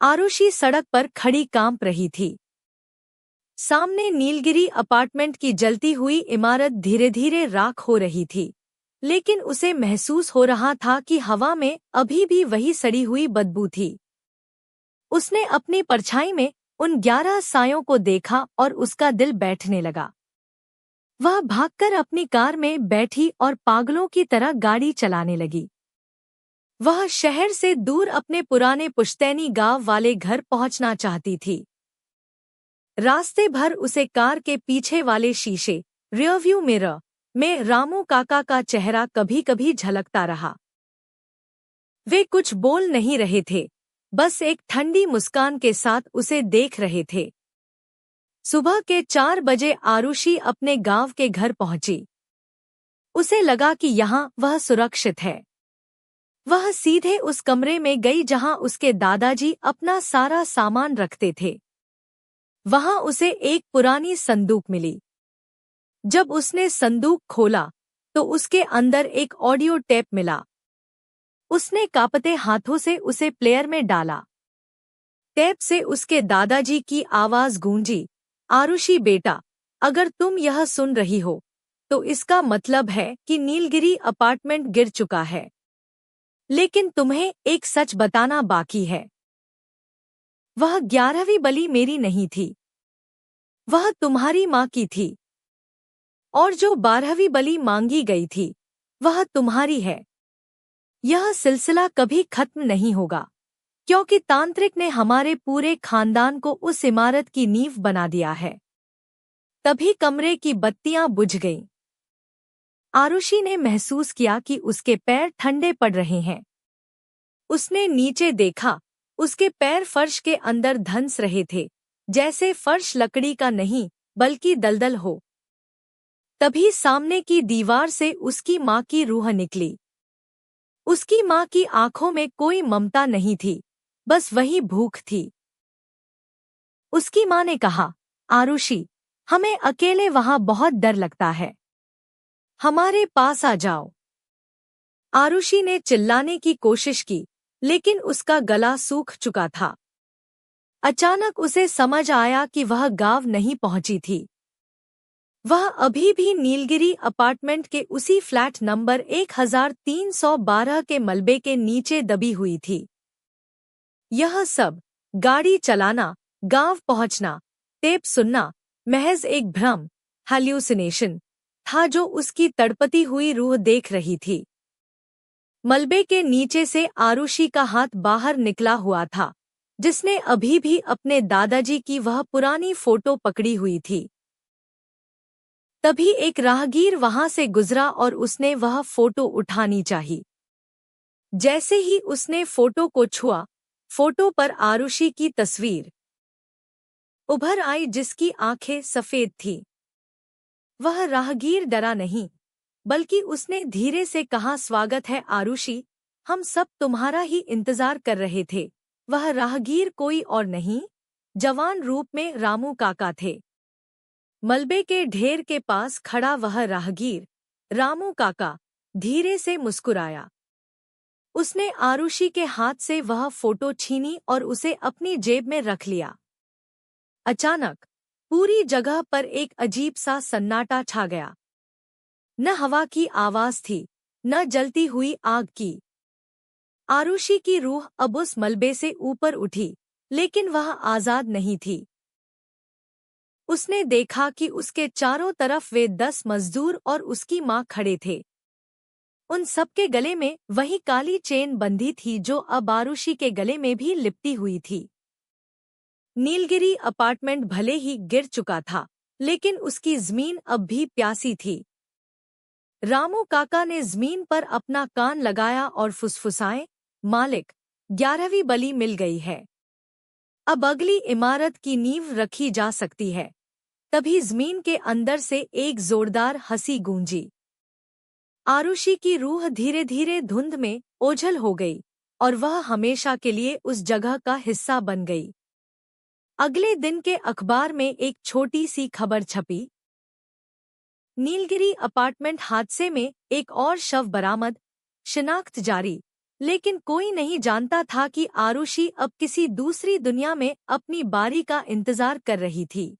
आरुषि सड़क पर खड़ी कांप रही थी। सामने नीलगिरी अपार्टमेंट की जलती हुई इमारत धीरे धीरे राख हो रही थी, लेकिन उसे महसूस हो रहा था कि हवा में अभी भी वही सड़ी हुई बदबू थी। उसने अपनी परछाई में उन 11 सायों को देखा और उसका दिल बैठने लगा। वह भागकर अपनी कार में बैठी और पागलों की तरह गाड़ी चलाने लगी। वह शहर से दूर अपने पुराने पुश्तैनी गांव वाले घर पहुंचना चाहती थी। रास्ते भर उसे कार के पीछे वाले शीशे रियरव्यू मिरर में रामू काका का चेहरा कभी-कभी झलकता रहा। वे कुछ बोल नहीं रहे थे, बस एक ठंडी मुस्कान के साथ उसे देख रहे थे। सुबह के 4 बजे आरुषि अपने गांव के घर पहुंची। उसे लगा कि यहाँ वह सुरक्षित है। वह सीधे उस कमरे में गई जहां उसके दादाजी अपना सारा सामान रखते थे। वहां उसे एक पुरानी संदूक मिली। जब उसने संदूक खोला तो उसके अंदर एक ऑडियो टेप मिला। उसने कांपते हाथों से उसे प्लेयर में डाला। टेप से उसके दादाजी की आवाज गूंजी, आरुषि बेटा, अगर तुम यह सुन रही हो तो इसका मतलब है कि नीलगिरी अपार्टमेंट गिर चुका है। लेकिन तुम्हें एक सच बताना बाकी है। वह 11वीं बलि मेरी नहीं थी, वह तुम्हारी माँ की थी। और जो 12वीं बलि मांगी गई थी वह तुम्हारी है। यह सिलसिला कभी खत्म नहीं होगा, क्योंकि तांत्रिक ने हमारे पूरे खानदान को उस इमारत की नींव बना दिया है। तभी कमरे की बत्तियां बुझ गईं। आरुषि ने महसूस किया कि उसके पैर ठंडे पड़ रहे हैं। उसने नीचे देखा, उसके पैर फर्श के अंदर धंस रहे थे, जैसे फर्श लकड़ी का नहीं बल्कि दलदल हो। तभी सामने की दीवार से उसकी माँ की रूह निकली। उसकी माँ की आंखों में कोई ममता नहीं थी, बस वही भूख थी। उसकी माँ ने कहा, आरुषि, हमें अकेले वहां बहुत डर लगता है, हमारे पास आ जाओ। आरुषि ने चिल्लाने की कोशिश की, लेकिन उसका गला सूख चुका था। अचानक उसे समझ आया कि वह गांव नहीं पहुंची थी। वह अभी भी नीलगिरी अपार्टमेंट के उसी फ्लैट नंबर 1312 के मलबे के नीचे दबी हुई थी। यह सब, गाड़ी चलाना, गांव पहुंचना, टेप सुनना, महज एक भ्रम, हैल्यूसिनेशन था जो उसकी तड़पती हुई रूह देख रही थी। मलबे के नीचे से आरुषि का हाथ बाहर निकला हुआ था, जिसने अभी भी अपने दादाजी की वह पुरानी फोटो पकड़ी हुई थी। तभी एक राहगीर वहां से गुजरा और उसने वह फोटो उठानी चाही। जैसे ही उसने फोटो को छुआ, फोटो पर आरुषि की तस्वीर उभर आई जिसकी आंखें सफेद थीं। वह राहगीर डरा नहीं, बल्कि उसने धीरे से कहा, स्वागत है आरुषि, हम सब तुम्हारा ही इंतजार कर रहे थे। वह राहगीर कोई और नहीं, जवान रूप में रामू काका थे। मलबे के ढेर के पास खड़ा वह राहगीर, रामू काका, धीरे से मुस्कुराया। उसने आरुषि के हाथ से वह फोटो छीनी और उसे अपनी जेब में रख लिया। अचानक पूरी जगह पर एक अजीब सा सन्नाटा छा गया। न हवा की आवाज थी, न जलती हुई आग की। आरुषि की रूह अब उस मलबे से ऊपर उठी, लेकिन वह आजाद नहीं थी। उसने देखा कि उसके चारों तरफ वे 10 मजदूर और उसकी माँ खड़े थे। उन सबके गले में वही काली चेन बंधी थी जो अब आरुषि के गले में भी लिपटी हुई थी। नीलगिरी अपार्टमेंट भले ही गिर चुका था, लेकिन उसकी जमीन अब भी प्यासी थी। रामू काका ने जमीन पर अपना कान लगाया और फुसफुसाए, मालिक, 11वीं बलि मिल गई है। अब अगली इमारत की नींव रखी जा सकती है। तभी जमीन के अंदर से एक जोरदार हंसी गूंजी। आरुषि की रूह धीरे धीरे धुंध में ओझल हो गई और वह हमेशा के लिए उस जगह का हिस्सा बन गई। अगले दिन के अखबार में एक छोटी सी खबर छपी, नीलगिरी अपार्टमेंट हादसे में एक और शव बरामद, शिनाख्त जारी। लेकिन कोई नहीं जानता था कि आरुषि अब किसी दूसरी दुनिया में अपनी बारी का इंतजार कर रही थी।